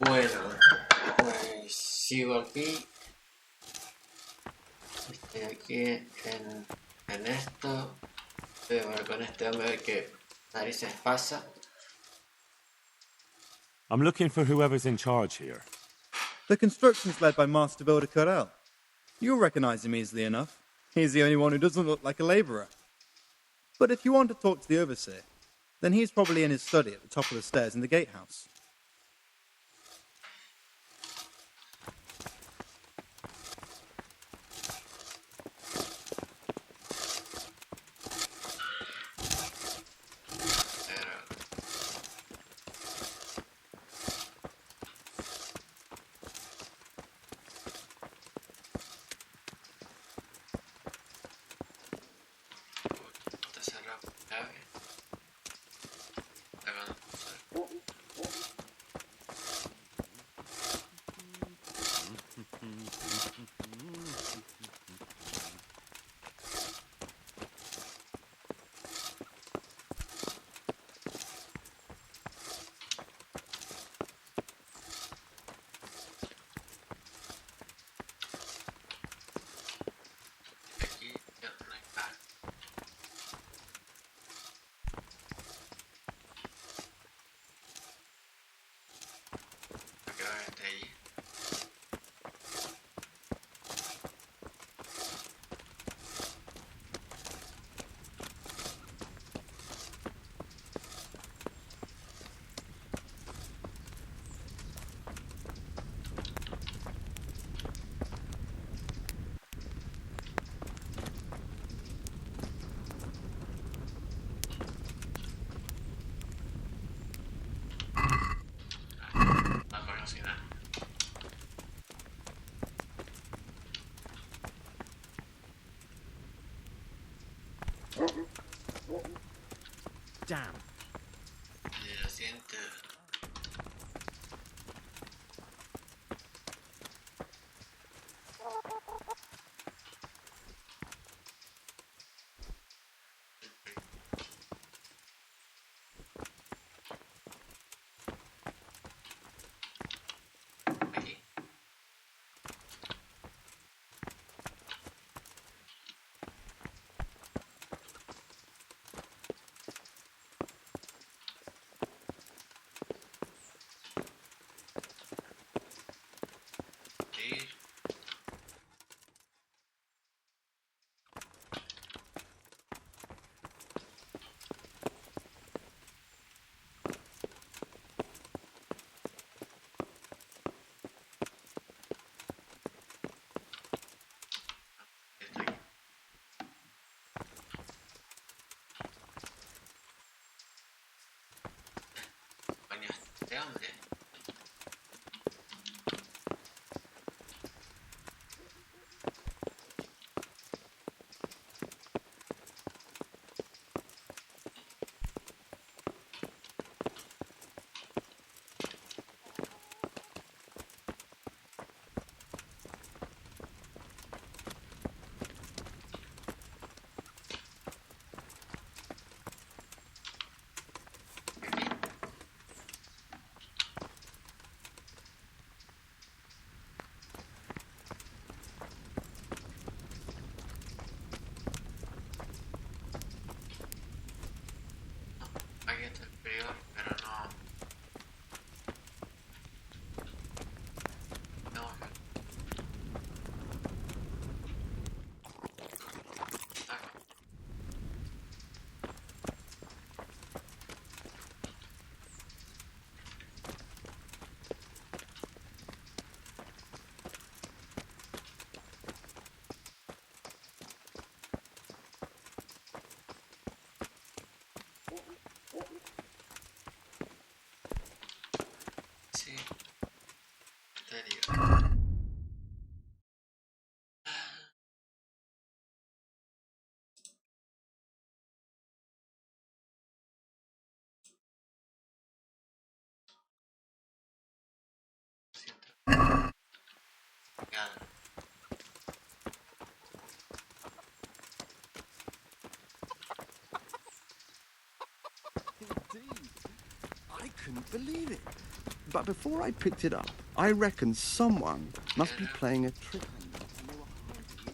Bueno, pues sigo aquí. Estoy aquí en esto. Voy a ver con este hombre a ver qué narices pasa. I'm looking for whoever's in charge here. The construction's led by Master Builder Corel. You'll recognize him easily enough. He's the only one who doesn't look like a labourer. But if you want to talk to the overseer, then he's probably in his study at the top of the stairs in the gatehouse. Damn. Lo siento. Aquí. Ir. Estoy aquí. Coño, este hombre. Aquí está el prior, pero no. No, acá. Sí, estaría. Nada. Indeed. I couldn't believe it. But before I picked it up, I reckon someone must be playing a trick on me.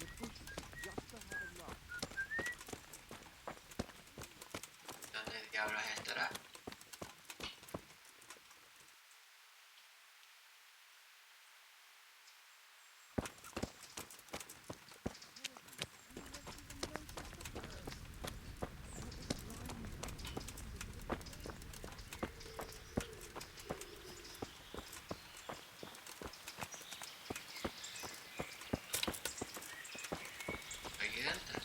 ¿Dónde diablos estará? Aquí dentro.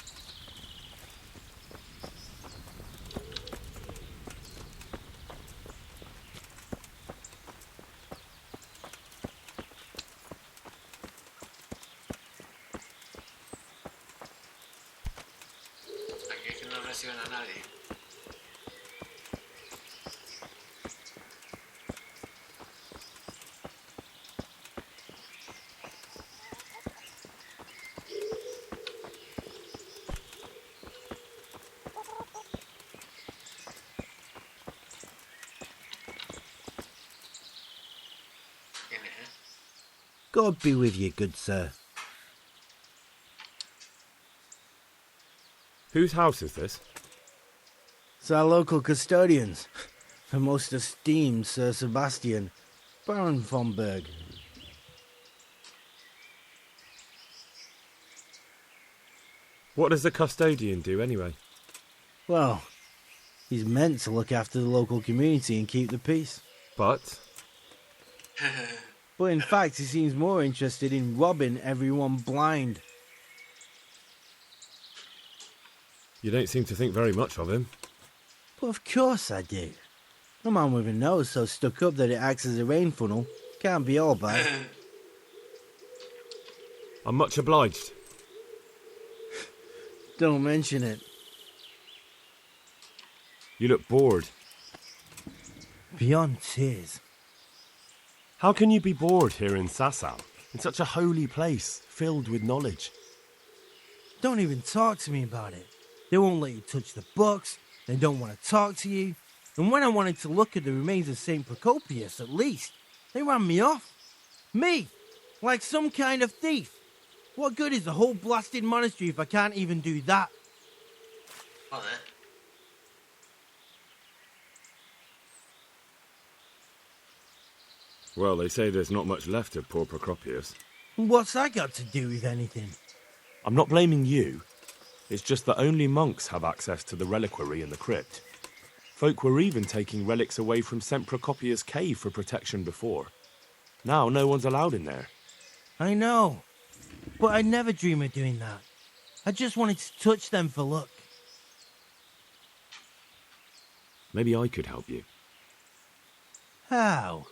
Aquí es que no reciben a nadie. ¿Quién es? God be with you, good sir. Whose house is this? It's our local custodians, the most esteemed Sir Sebastian, Baron von Berg. What does the custodian do anyway? Well, he's meant to look after the local community and keep the peace. But But in fact, he seems more interested in robbing everyone blind. you don't seem to think very much of him. But of course I do. A man with a nose so stuck up that it acts as a rain funnel can't be all bad. I'm much obliged. Don't mention it. You look bored. Beyond tears. How can you be bored here in Sasau, in such a holy place, filled with knowledge? Don't even talk to me about it. They won't let you touch the books. They don't want to talk to you. And when I wanted to look at the remains of St. Procopius, at least, they ran me off. Me! Like some kind of thief. What good is the whole blasted monastery if I can't even do that? Joder. Well, they say there's not much left of poor Procopius. What's that got to do with anything? I'm not blaming you. It's just that only monks have access to the reliquary in the crypt. Folk were even taking relics away from St. Procopius' cave for protection before. Now no one's allowed in there. I know. But I'd never dream of doing that. I just wanted to touch them for luck. Maybe I could help you. How?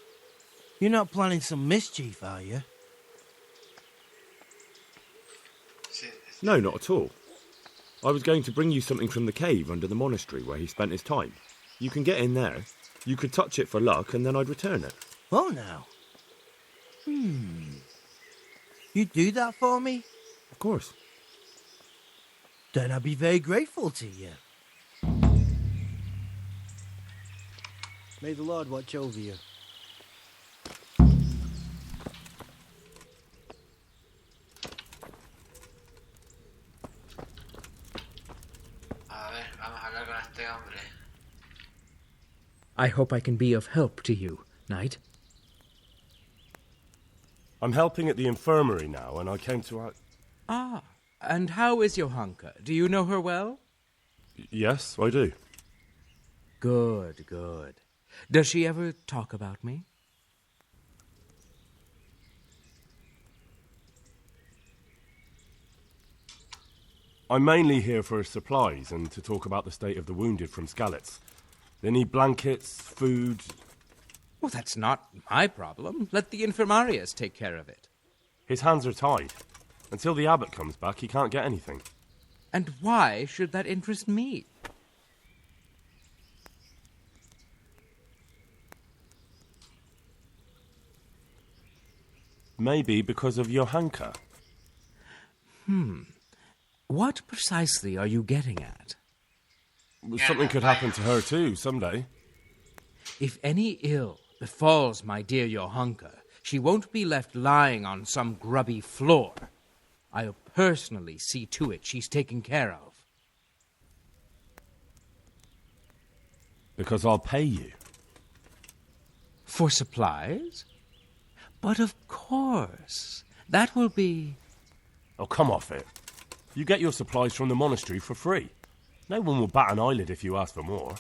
You're not planning some mischief, are you? Sí, No, not at all. I was going to bring you something from the cave under the monastery where he spent his time. You can get in there. You could touch it for luck, and then I'd return it. Oh, now. You do that for me? Of course. Then I'd be very grateful to you. May the Lord watch over you. A ver, vamos a hablar con este hombre. I hope I can be of help to you, Knight. I'm helping at the infirmary now, and I came to... Ah, and how is Johanka? Do you know her well? Yes, I do. Good, good. Does she ever talk about me? I'm mainly here for supplies and to talk about the state of the wounded from Skalitz. They need blankets, food... Well, that's not my problem. Let the infirmarius take care of it. His hands are tied. Until the abbot comes back, he can't get anything. And why should that interest me? Maybe because of Johanka. What precisely are you getting at? Something could happen to her too, someday. If any ill befalls my dear Johanka, she won't be left lying on some grubby floor. I'll personally see to it she's taken care of. Because I'll pay you. For supplies? But of course, that will be... Oh, come off it. You get your supplies from the monastery for free. No one will bat an eyelid if you ask for more.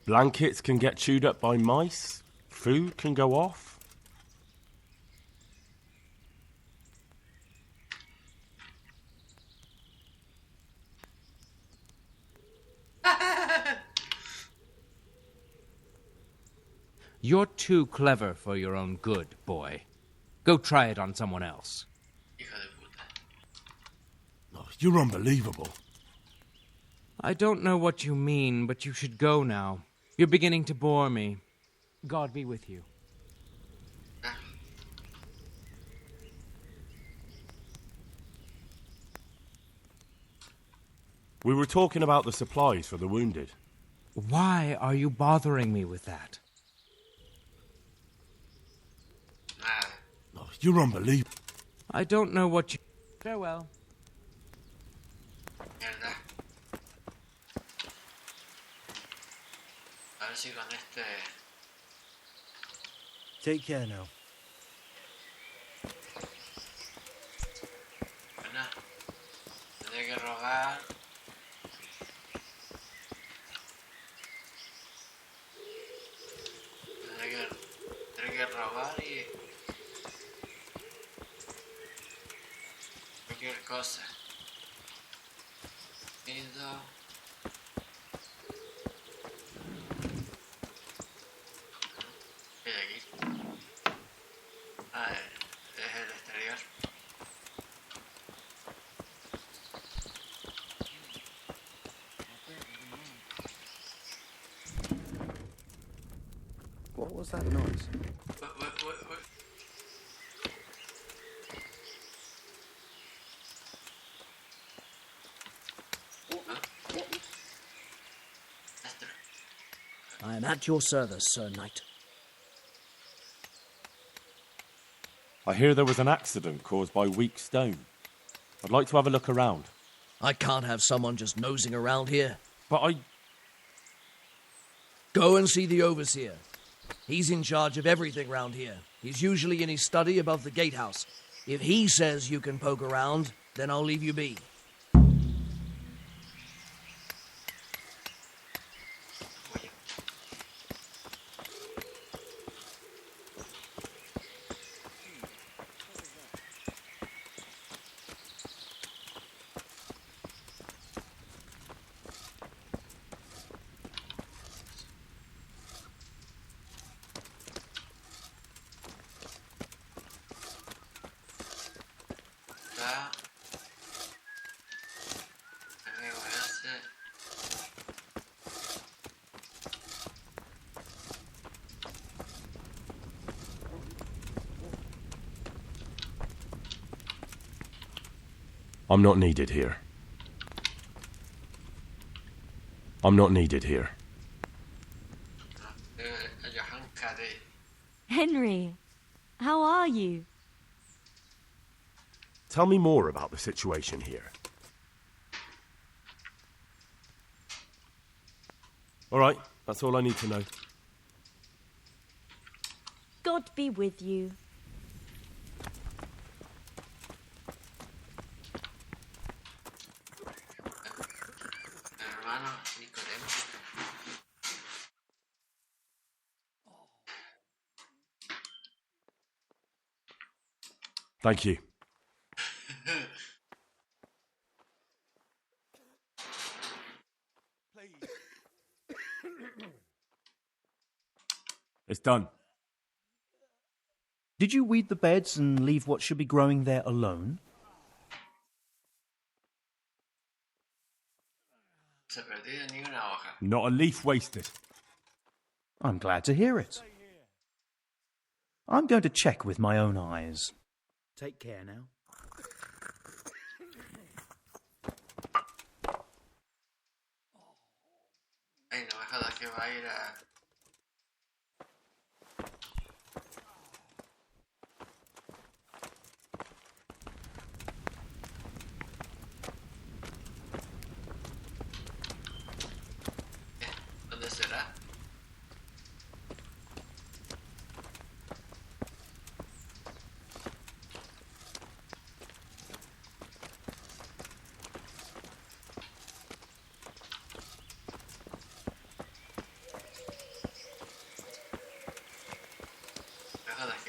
Blankets can get chewed up by mice. Food can go off. You're too clever for your own good, boy. Go try it on someone else. Hijo de puta. Oh, you're unbelievable. I don't know what you mean, but you should go now. You're beginning to bore me. God be with you. We were talking about the supplies for the wounded. Why are you bothering me with that? Nada. Oh, you're unbelievable. I don't know what you... Farewell. Mierda. A ver si con este... Take care now. Bueno, tendré que rogar. Tendré que rogar y... cualquier cosa. Pido... ¿Qué hay aquí? Ah, es el exterior. What was that noise? Uy. Maestro. I am at your service, Sir Knight. I hear there was an accident caused by weak stone. I'd like to have a look around. I can't have someone just nosing around here. But Go and see the overseer. He's in charge of everything round here. He's usually in his study above the gatehouse. If he says you can poke around, then I'll leave you be. Acá. Agrego ese. I'm not needed here. I'm not needed here. Johanka de... Henry, how are you? Tell me more about the situation here. All right, that's all I need to know. God be with you. Hermano Nicodemo. Thank you. It's done. Did you weed the beds and leave what should be growing there alone? Se perdió ni una hoja. Not a leaf wasted. I'm glad to hear it. I'm going to check with my own eyes. Take care now. Ay, no me jodas que va a ir a...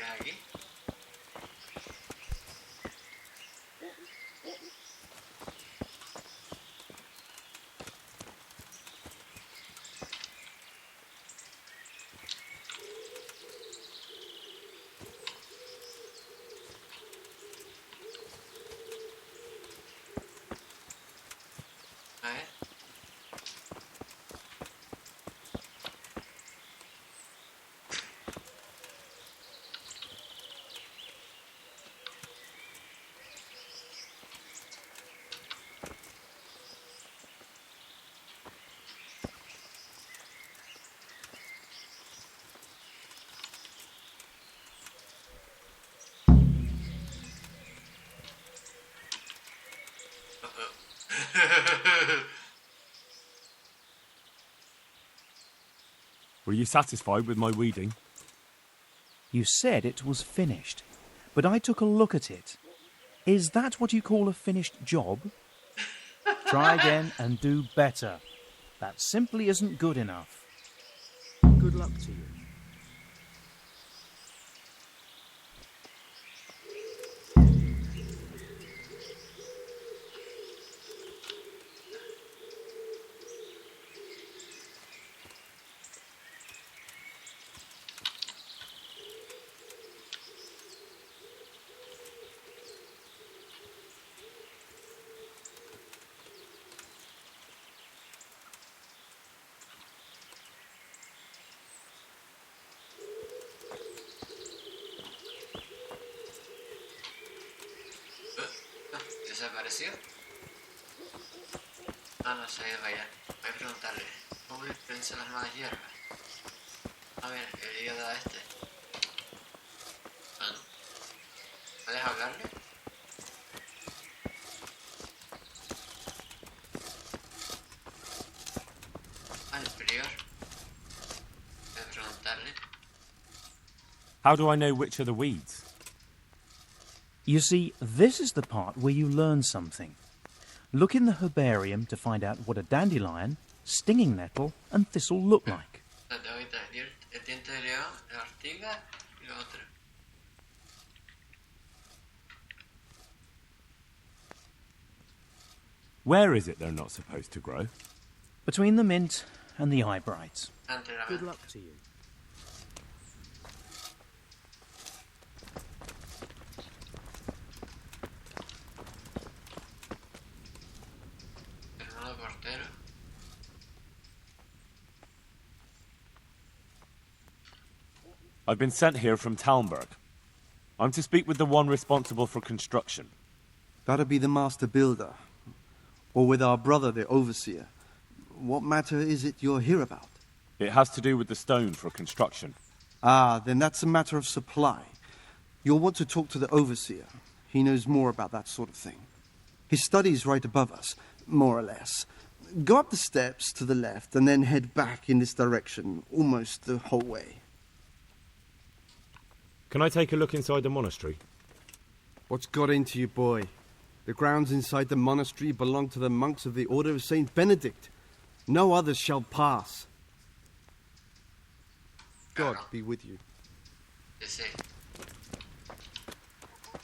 es aquí. A ver. Were you satisfied with my weeding? You said it was finished, but I took a look at it. Is that what you call a finished job? Try again and do better. That simply isn't good enough. Good luck to you. ¿Desapareció? Ah, no se ha ido para allá. Voy a preguntarle. ¿Cómo le prensa las nuevas hierbas? A ver, el idiota este. Ah, no. ¿Puedes hablarle? Ah, el prior. Voy a preguntarle. How do I know which are the weeds? You see, this is the part where you learn something. Look in the herbarium to find out what a dandelion, stinging nettle, and thistle look like. La ahorita, el diente de león, la ortiga y lo otro. Where is it they're not supposed to grow? Between the mint and the eyebrights. Entre la Good mente. luck to you. Hermano portero. I've been sent here from Talmberg. I'm to speak with the one responsible for construction. That'd be the master builder. Or with our brother, the overseer. What matter is it you're here about? It has to do with the stone for construction. Ah, then that's a matter of supply. You'll want to talk to the overseer. He knows more about that sort of thing. His study's right above us, more or less. Go up the steps to the left and then head back in this direction, almost the whole way. Can I take a look inside the monastery? What's got into you, boy? The grounds inside the monastery belong to the monks of the Order of Saint Benedict. No others shall pass. God be with you. Sí, sí.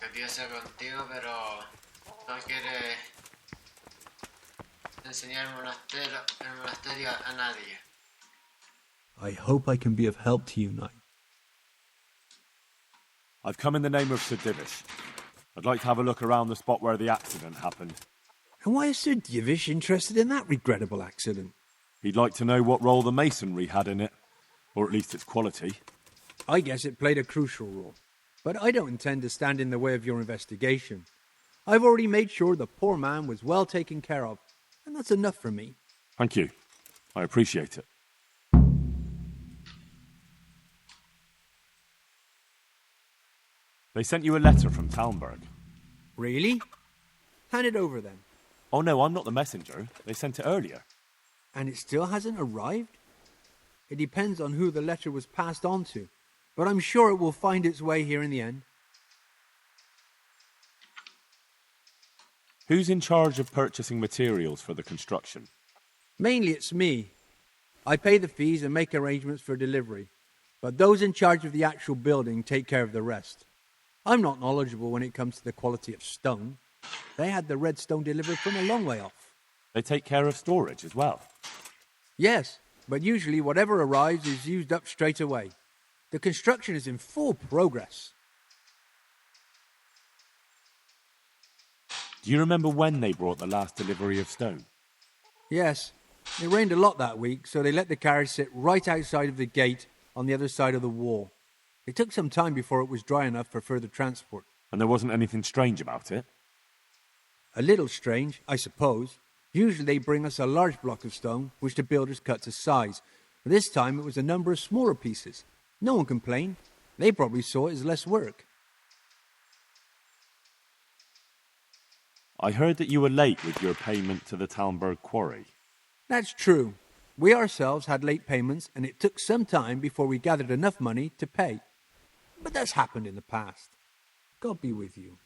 Que empieza contigo, pero no quiere enseñar el monasterio a nadie. I hope I can be of help to you, Knight. I've come in the name of Sir Divish. I'd like to have a look around the spot where the accident happened. And why is Sir Divish interested in that regrettable accident? He'd like to know what role the masonry had in it, or at least its quality. I guess it played a crucial role. But I don't intend to stand in the way of your investigation. I've already made sure the poor man was well taken care of, and that's enough for me. Thank you. I appreciate it. They sent you a letter from Talmberg. Really? Hand it over then. Oh no, I'm not the messenger. They sent it earlier. And it still hasn't arrived? It depends on who the letter was passed on to, but I'm sure it will find its way here in the end. Who's in charge of purchasing materials for the construction? Mainly it's me. I pay the fees and make arrangements for delivery. but those in charge of the actual building take care of the rest. I'm not knowledgeable when it comes to the quality of stone. They had the red stone delivered from a long way off. They take care of storage as well. Yes, but usually whatever arrives is used up straight away. The construction is in full progress. Do you remember when they brought the last delivery of stone? Yes, it rained a lot that week, so they let the carriage sit right outside of the gate on the other side of the wall. It took some time before it was dry enough for further transport. And there wasn't anything strange about it? A little strange, I suppose. Usually they bring us a large block of stone, which the builders cut to size. But this time it was a number of smaller pieces. No one complained. They probably saw it as less work. I heard that you were late with your payment to the Talmberg quarry. That's true. We ourselves had late payments, and it took some time before we gathered enough money to pay. But that's happened in the past. God be with you.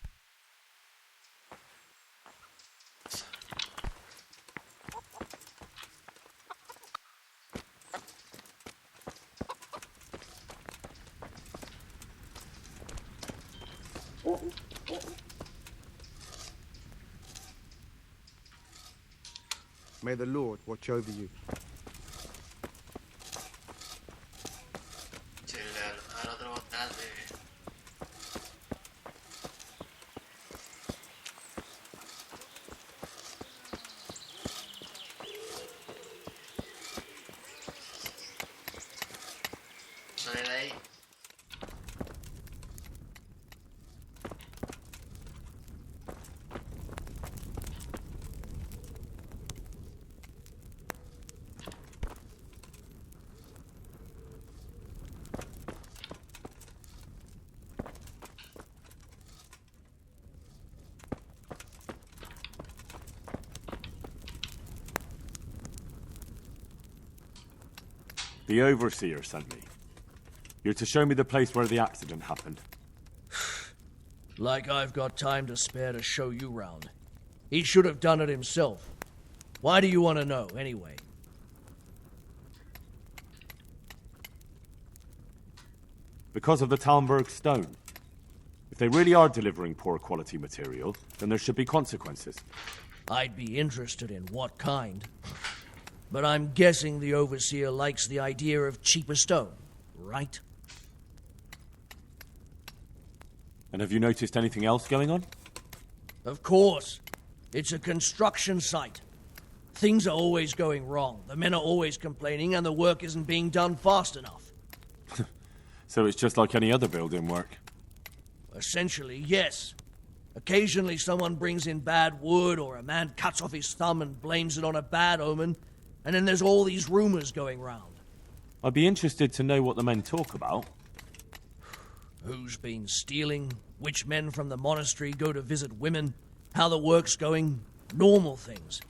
May the Lord watch over you. Al otro botán de... Sale de ahí. The overseer sent me. You're to show me the place where the accident happened. Like I've got time to spare to show you round. He should have done it himself. Why do you want to know, anyway? Because of the Talmberg stone. If they really are delivering poor quality material, then there should be consequences. I'd be interested in what kind. But I'm guessing the overseer likes the idea of cheaper stone, right? And have you noticed anything else going on? Of course. It's a construction site. Things are always going wrong. The men are always complaining, and the work isn't being done fast enough. So it's just like any other building work? Essentially, yes. Occasionally someone brings in bad wood, or a man cuts off his thumb and blames it on a bad omen, and then there's all these rumors going round. I'd be interested to know what the men talk about. Who's been stealing, which men from the monastery go to visit women, how the work's going, normal things.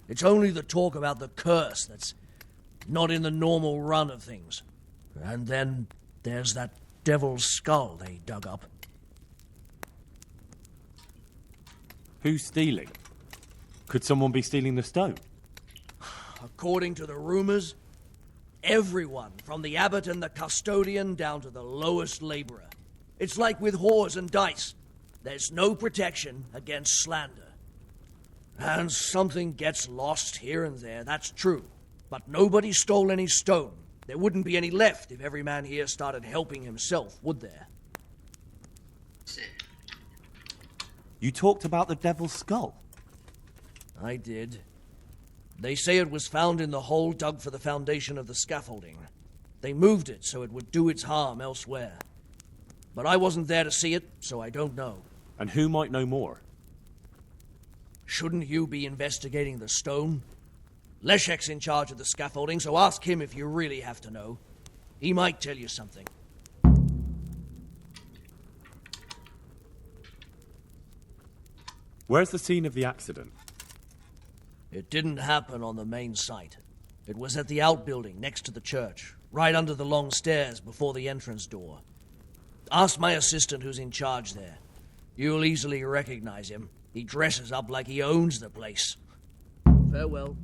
It's only the talk about the curse that's not in the normal run of things. And then there's that devil's skull they dug up. Who's stealing? Could someone be stealing the stone? According to the rumors, everyone, from the abbot and the custodian down to the lowest laborer. It's like with whores and dice. There's no protection against slander. And something gets lost here and there, that's true. But nobody stole any stone. There wouldn't be any left if every man here started helping himself, would there? You talked about the devil's skull. I did. They say it was found in the hole dug for the foundation of the scaffolding. They moved it so it would do its harm elsewhere. But I wasn't there to see it, so I don't know. And who might know more? Shouldn't you be investigating the stone? Leszek's in charge of the scaffolding, so ask him if you really have to know. He might tell you something. Where's the scene of the accident? It didn't happen on the main site. It was at the outbuilding next to the church, right under the long stairs before the entrance door. Ask my assistant who's in charge there. You'll easily recognize him. He dresses up like he owns the place. Farewell.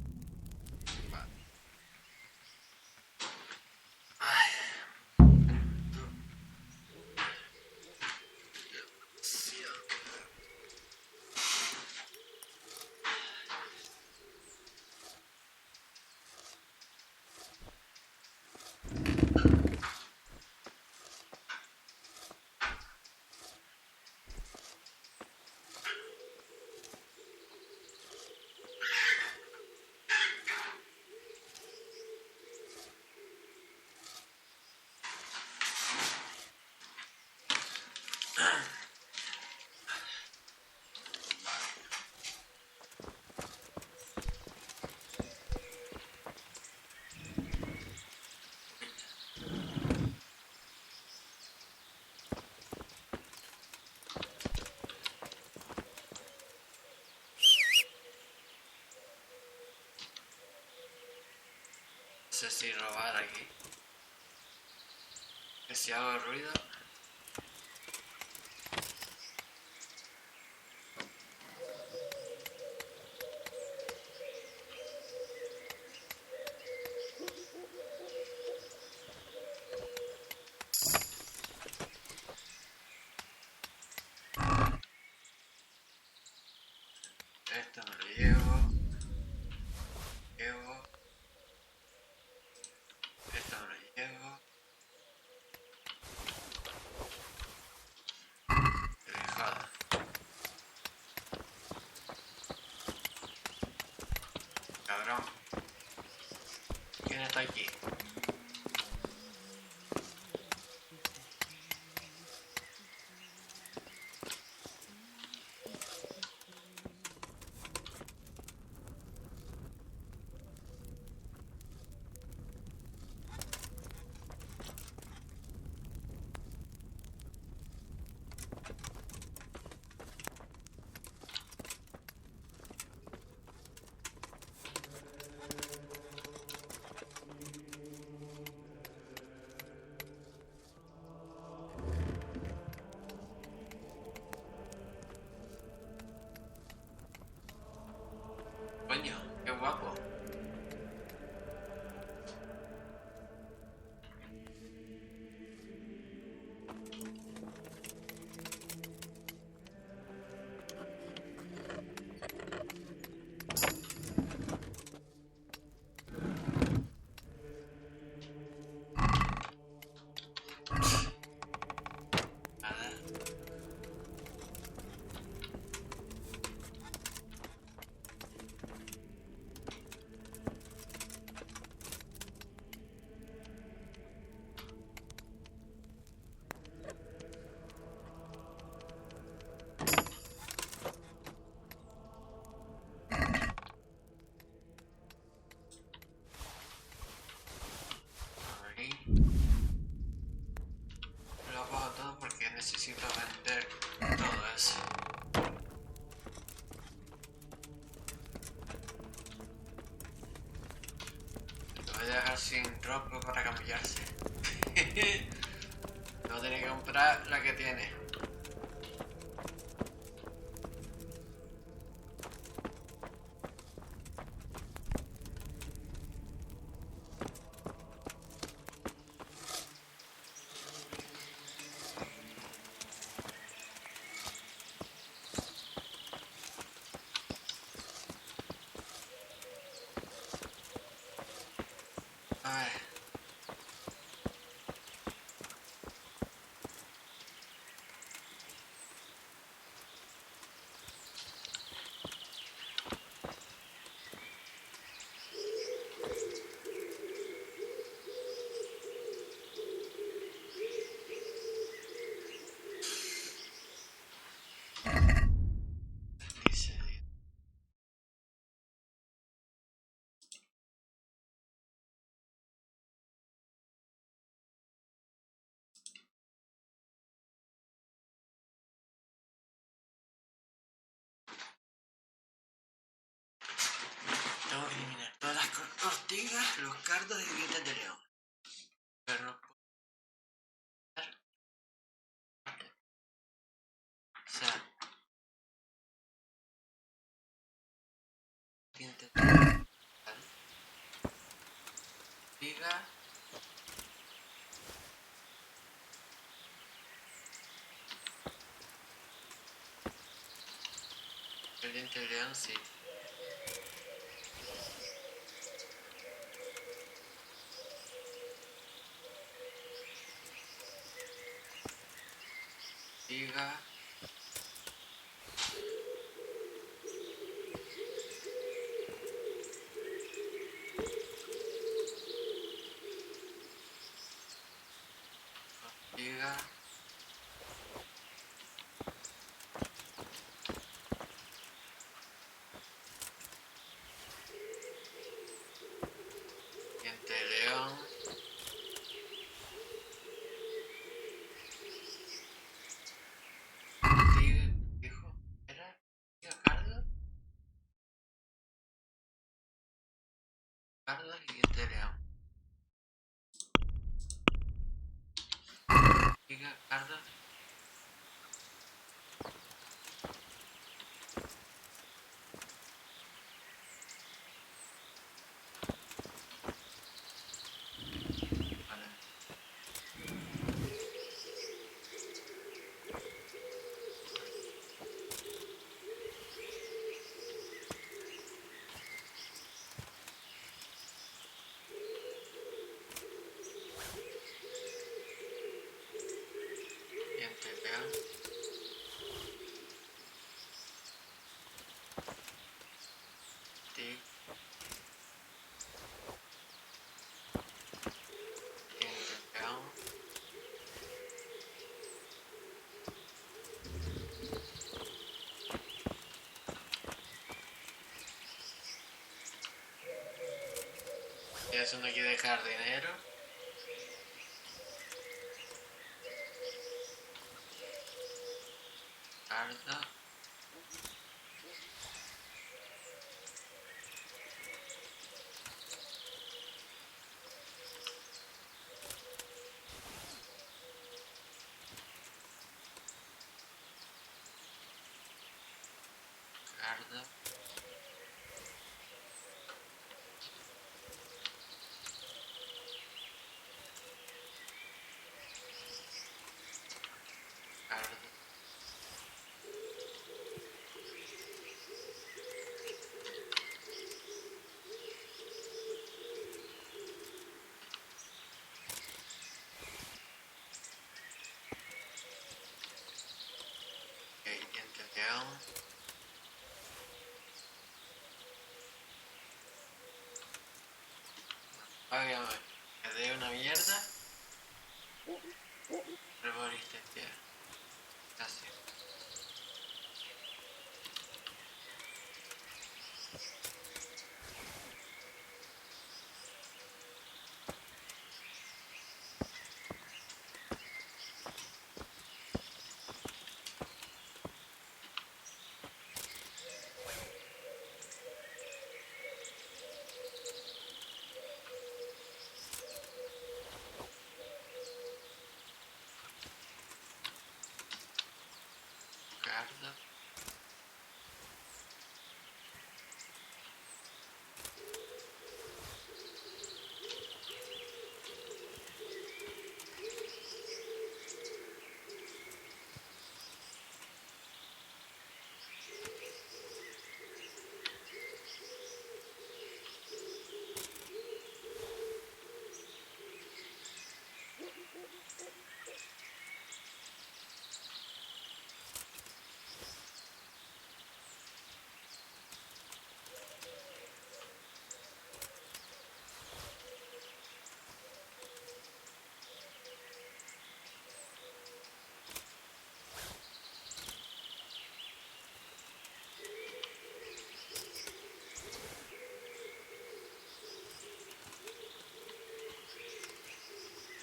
No sé si robar aquí. Que si hago ruido. Esto me lo llevo. Esto me lo llevo. Joder. Cabrón. ¿Quién está aquí? Coño, qué guapo. Nada. Ahí. Lo apago todo porque necesito vender todo eso. Lo voy a dejar sin ropa para cambiarse. No tiene que comprar la que tiene. A ver. Dice, tengo que eliminar todas las ortigas, los cardos y dientes de león. Pero no puedo hacer. O sea, dientes de león. ¿Vale? Ortiga. El diente de león, sí. Ortiga. Ortiga. cardos y diente de león. Giga, cardos. Vale. Diente de león. Tic. Diente de león. Es uno aquí de jardinero. Cardo. Cardo. Cardo. Ok, diente de león. Óigame, quedé una mierda. Pero moriste, tía. Casi. Cardo.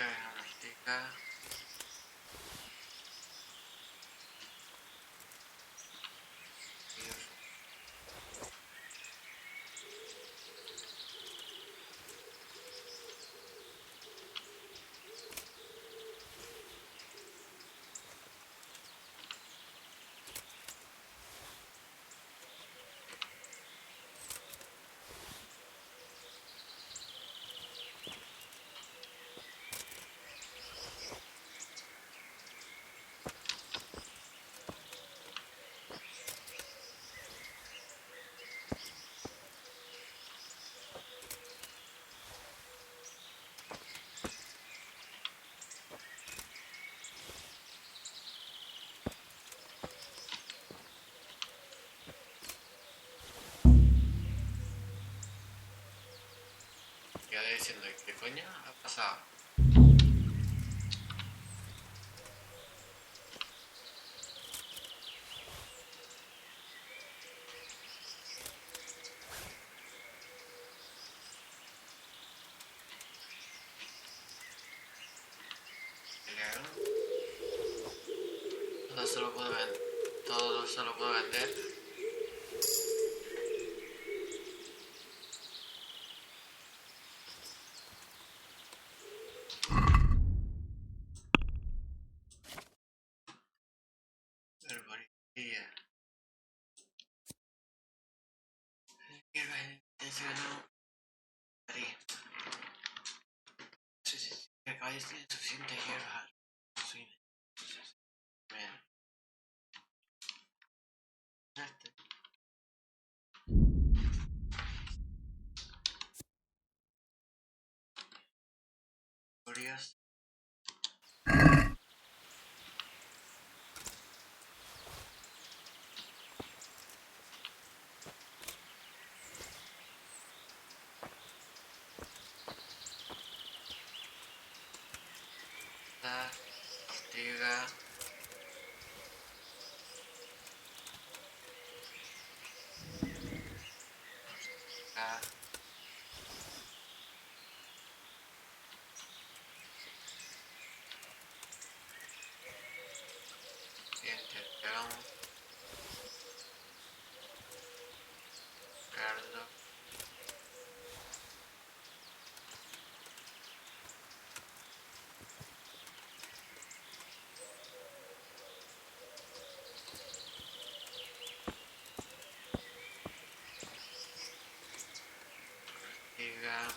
Una ortiga. Quedé diciendo, ¿qué coño ha pasado? El león. Todo se lo puedo vender. Todo se lo puedo vender. Día. Hierba intencionó. Si acá es suficiente hierba. Sí. Bien. Curioso. Ortiga. Acá. Diente, león. Cardo. Ortiga.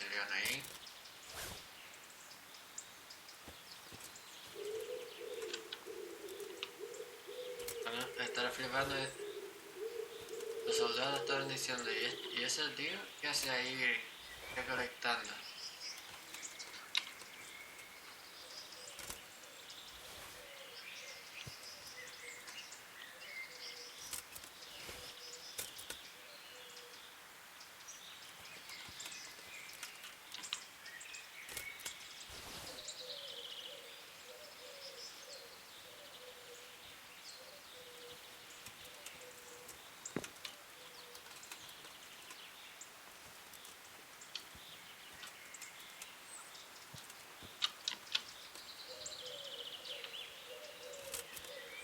León ahí. Bueno, estará flipando. Los soldados estaban diciendo, ¿y ese tío qué hace ahí recolectando?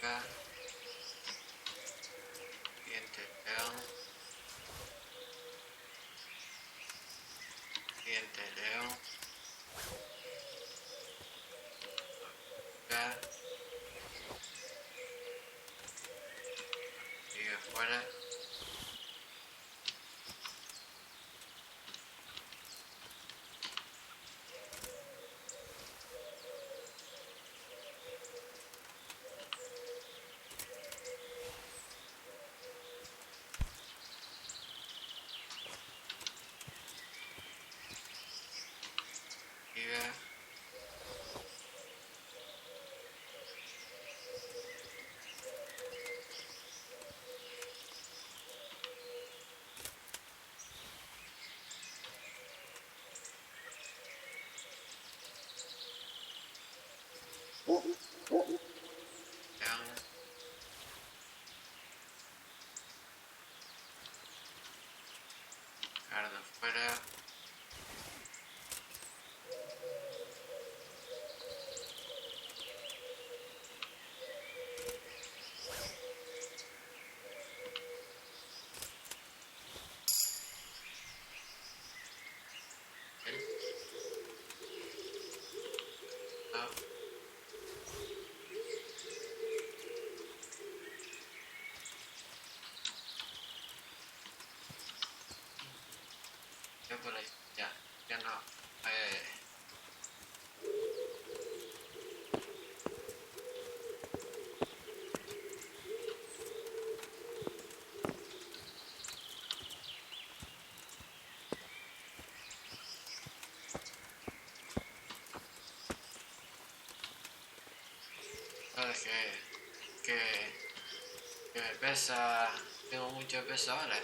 Acá. Diente, león. Diente, león. Acá. Sigue afuera. Sigue. León. Cardo afuera. No. Ya por ahí. Ya. Ya no. Sabes que me pesa. Tengo mucho peso ahora.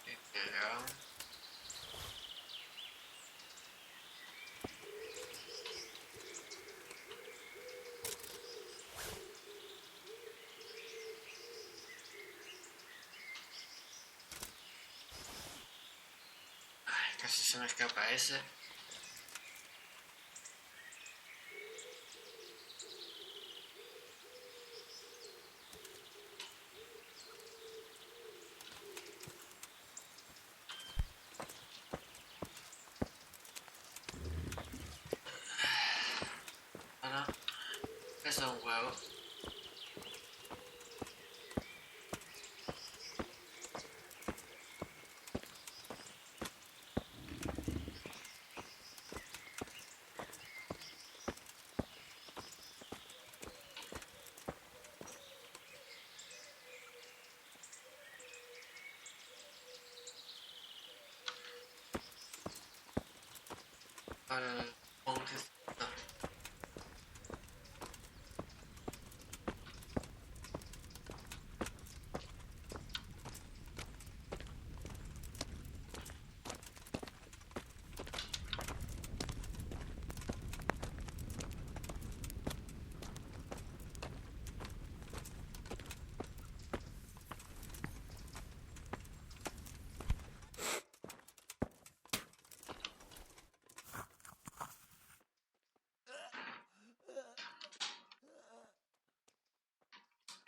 Diente, león. Casi se me escapa ese. Ah, no. Eso es un huevo.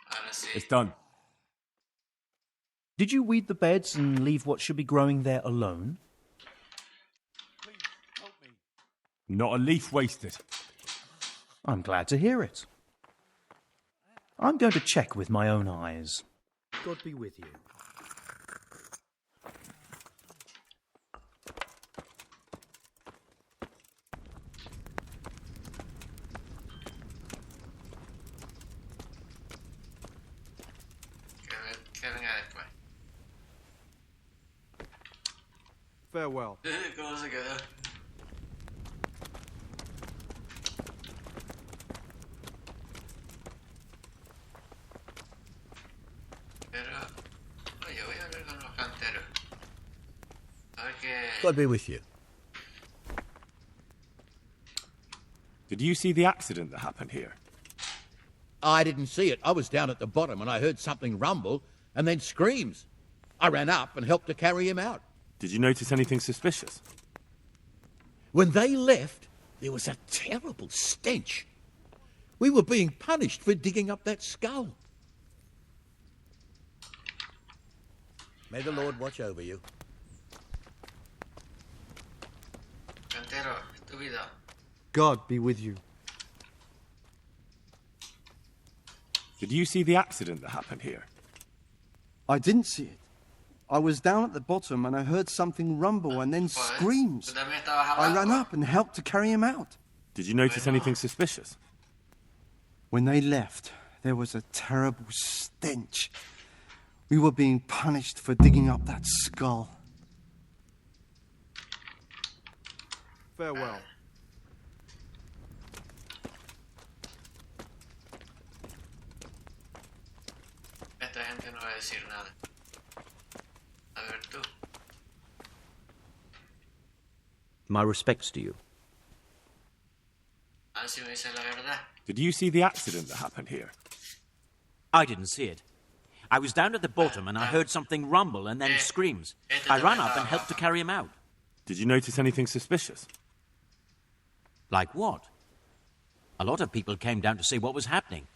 Ahora sí. It's done. Did you weed the beds and leave what should be growing there alone? Not a leaf wasted. I'm glad to hear it. I'm going to check with my own eyes. God be with you. Que venga después. Farewell. ¿Cómo se quedó? Pero, oye, voy a hablar con los canteros. A ver qué... God be with you. Did you see the accident that happened here? I didn't see it. I was down at the bottom and I heard something rumble and then screams. I ran up and helped to carry him out. Did you notice anything suspicious? When they left, there was a terrible stench. We were being punished for digging up that skull. May the Lord watch over you. Cantero, estúpido. God be with you. Did you see the accident that happened here? I didn't see it. I was down at the bottom and I heard something rumble and then screams. Tú también estabas I ran abajo. up and helped to carry him out. Did you notice anything suspicious? When they left, there was a terrible stench. We were being punished for digging up that skull. Farewell. Esta gente no va a decir nada. A ver tú. My respects to you. A ver si me dices la verdad. Did you see the accident that happened here? I didn't see it. I was down at the bottom and I heard something rumble and then screams. I ran up and helped to carry him out. Did you notice anything suspicious? Like what? A lot of people came down to see what was happening.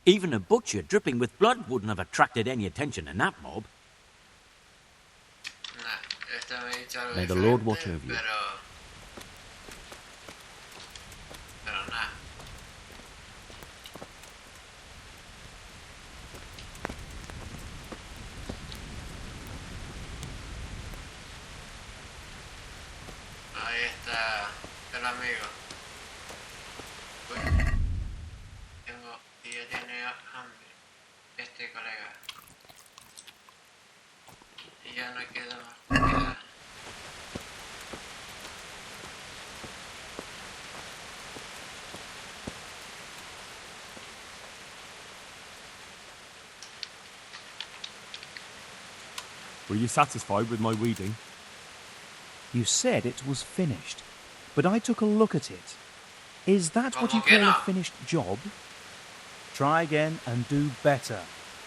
Even a butcher dripping with blood wouldn't have attracted any attention in that mob. Nah, esta me ha dicho algo May the diferente, Lord watch over you. Pero nada. Ahí está el amigo. Uy. Y ya tiene hambre. Este colega. Y ya no queda más comida. Were you satisfied with my weeding? You said it was finished, but I took a look at it. Is that what you ¿Cómo que call no? a finished job? Try again and do better.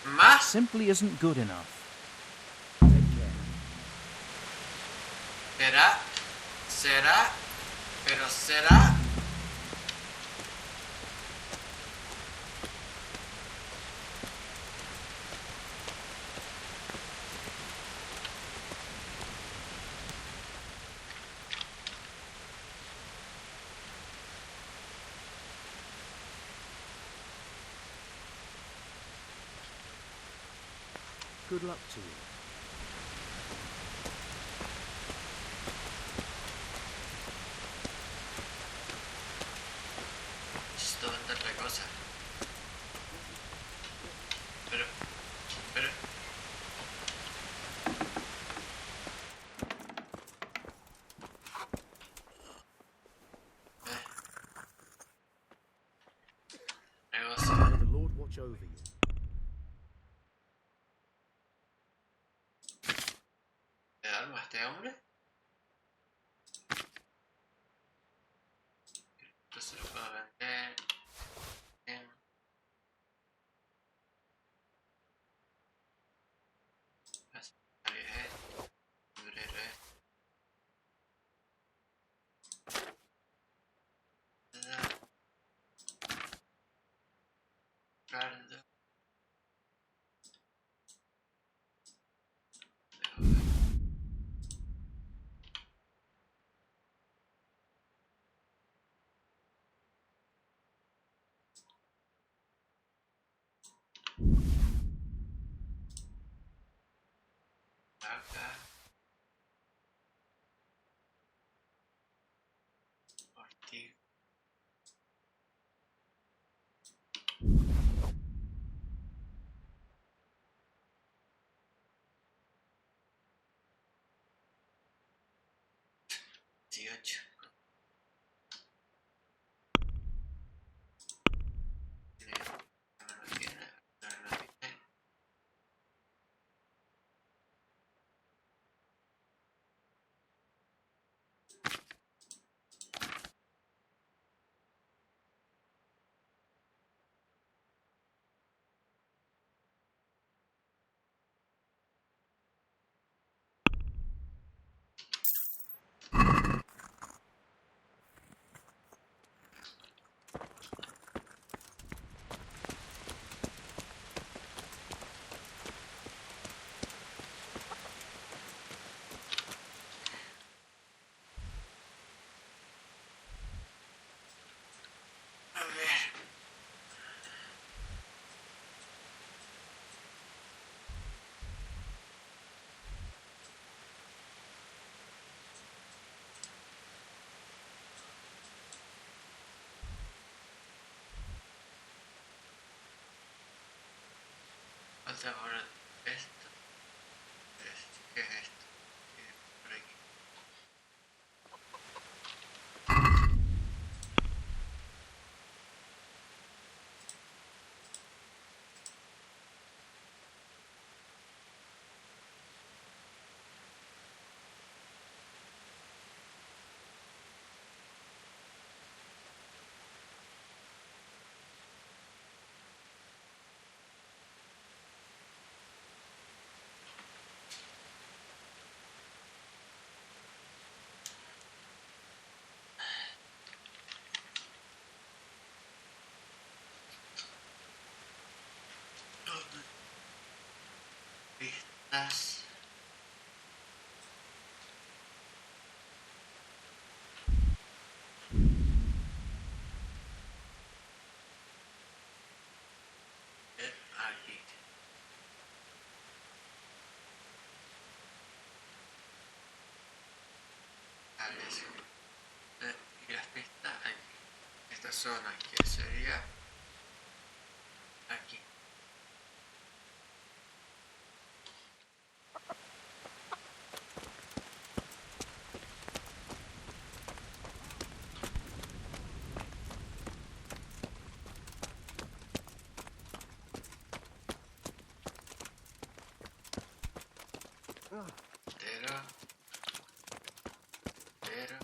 ¿Más? Simply isn't good enough. ¿Será? será, pero será. Good luck to you. Necesito vender la cosa. Pero. Negocio. May the Lord watch over you. ¿Le da algo a este hombre? Esto se lo puedo vender. Bien. Librero Cardo. Acá. Ortigo. Dieciocho. No lo tiene. A ver. Falta por esto. ¿Qué es esto? ¿Qué es por aquí? Pistas. Aquí. Y las pistas aquí. Esta zona que sería aquí. Pero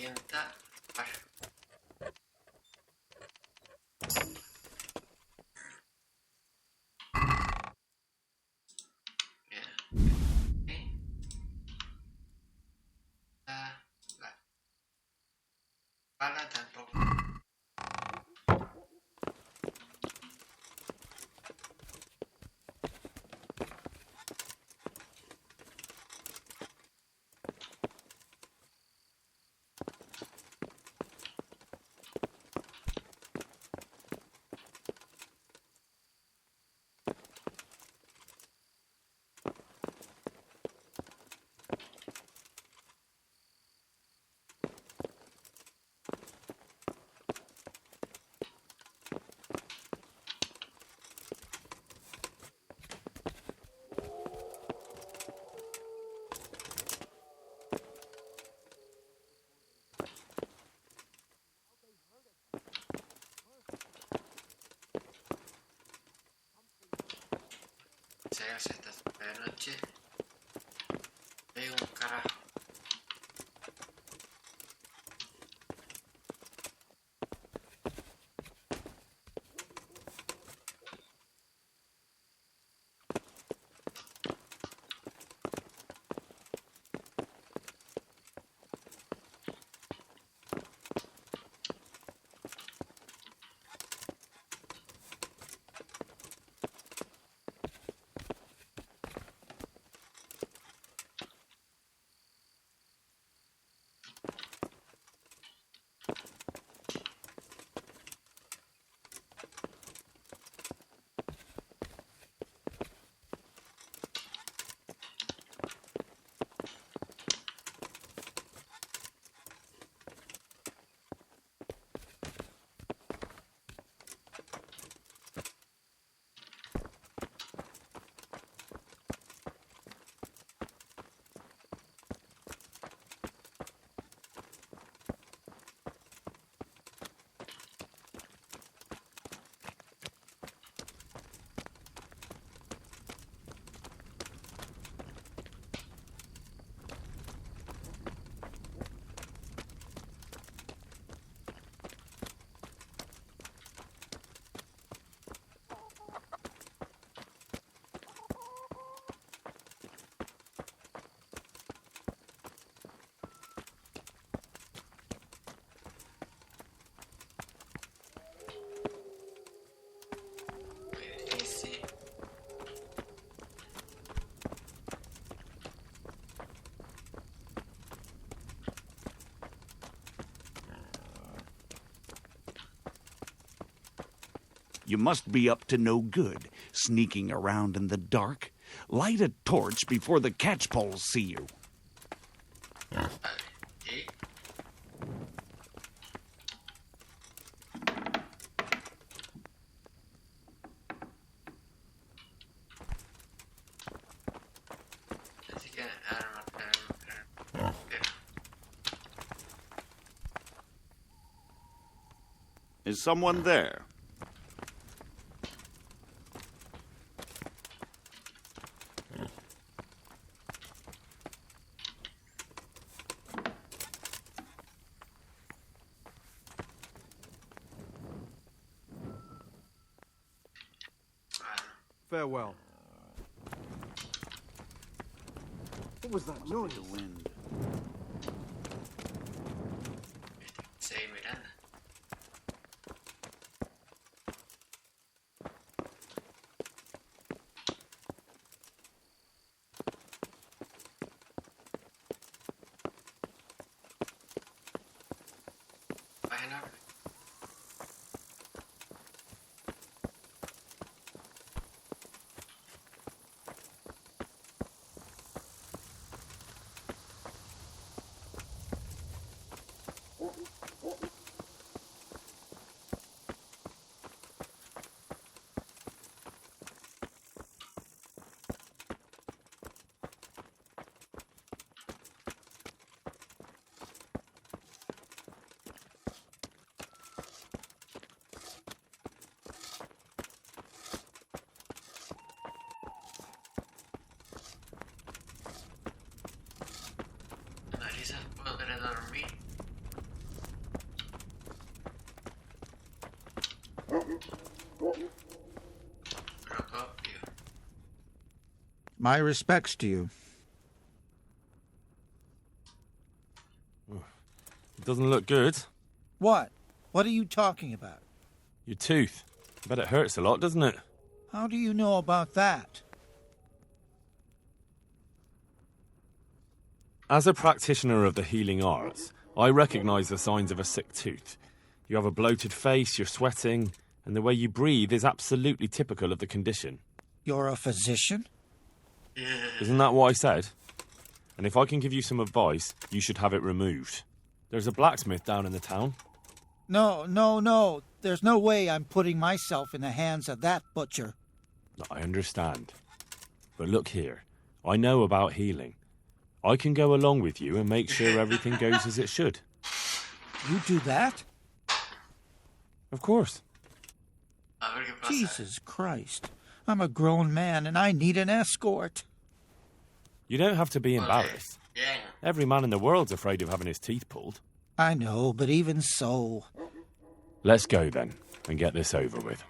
cinta. Vale. Bien. Y la pala tampoco. Se hace esta de noche. Veo un carajo. You must be up to no good, sneaking around in the dark. Light a torch before the catchpoles see you. Is someone there? Farewell. What was that noise? The wind. Seguir mirando. Página. Narices, podré dormir. My respects to you. It doesn't look good. What? What are you talking about? Your tooth. I bet it hurts a lot, doesn't it? How do you know about that? As a practitioner of the healing arts, I recognise the signs of a sick tooth. You have a bloated face, you're sweating, and the way you breathe is absolutely typical of the condition. You're a physician? Isn't that what I said? And if I can give you some advice, you should have it removed. There's a blacksmith down in the town. No. There's no way I'm putting myself in the hands of that butcher. I understand. But look here, I know about healing. I can go along with you and make sure everything goes as it should. You do that? Of course. Jesus Christ. I'm a grown man and I need an escort. You don't have to be embarrassed. Every man in the world's afraid of having his teeth pulled. I know, but even so... Let's go then, and get this over with.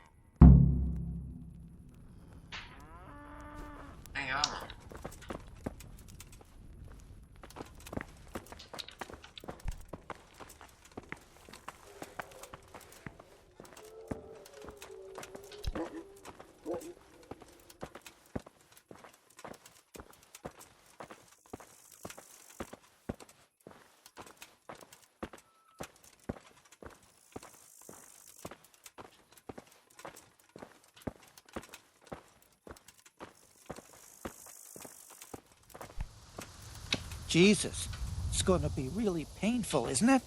Jesus, it's going to be really painful, isn't it?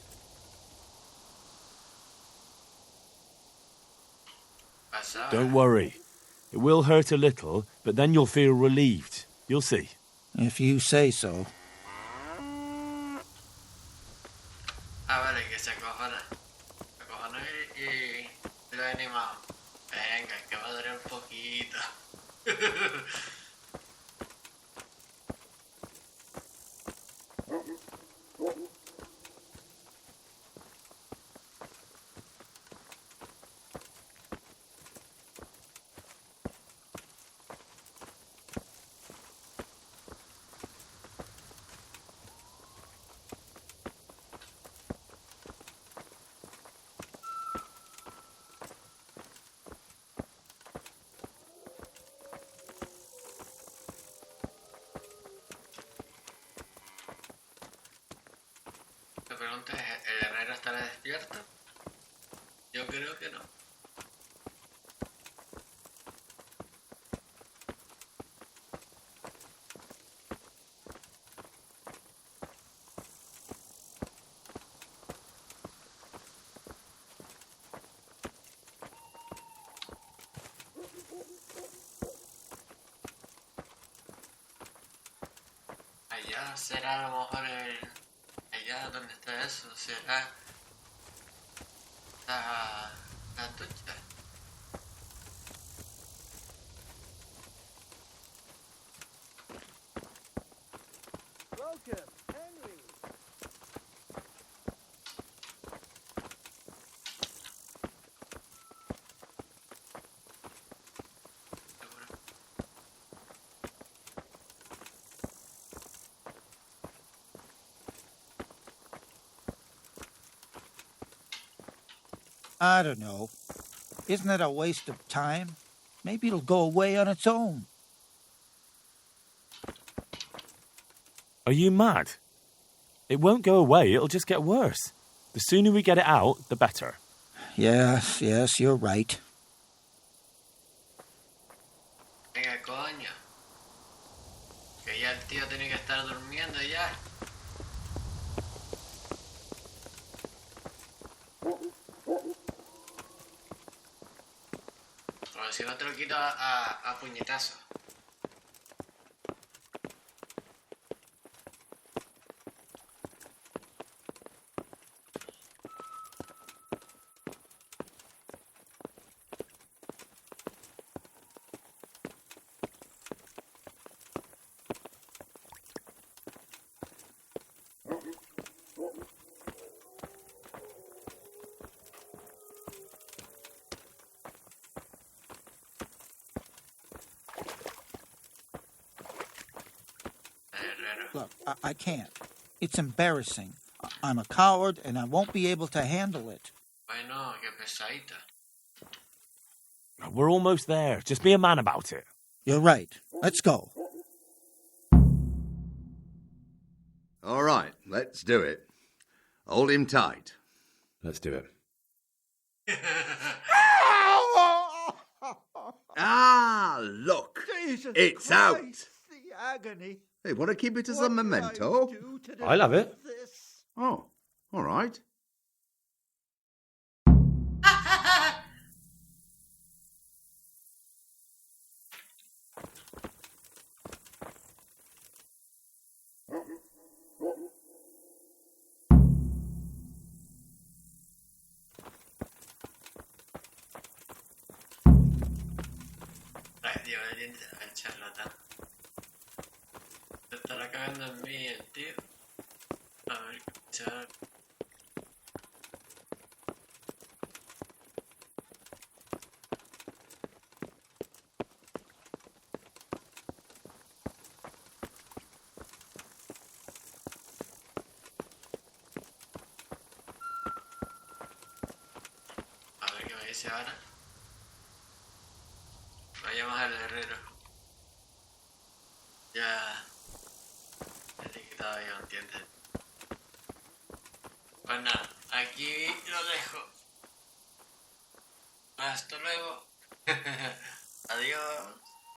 Don't worry. It will hurt a little, but then you'll feel relieved. You'll see. If you say so. Vale, que se acojona. Se acojona y lo he animado. Venga, que va a durar un poquito. La pregunta es, ¿el herrero estará despierto? Yo creo que no. Allá será a lo mejor el... Allá donde está eso, será la ducha. Welcome, Henry. I don't know. Isn't it a waste of time? Maybe it'll go away on its own. Are you mad? It won't go away, it'll just get worse. The sooner we get it out, the better. Yes, you're right. Venga, coño. Que ya el tío tiene que estar durmiendo ya. Pero si no te lo quito a puñetazos. herrero. Look, I can't. It's embarrassing. I'm a coward, and I won't be able to handle it. Bueno, qué pesadita. We're almost there. Just be a man about it. You're right. Let's go. All right, let's do it. Hold him tight. Let's do it. Ah, look. Jesus it's Christ, out. The agony. Hey, want to keep it as a memento? I love it. Oh, all right. Ay, Dios, el diente al charlatán. Se estará cagando en mí el tío. A ver qué echar. A ver qué me dice ahora. Vayamos al herrero. Ya he quitado ya un diente. Pues nada, aquí lo dejo. Hasta luego. Adiós.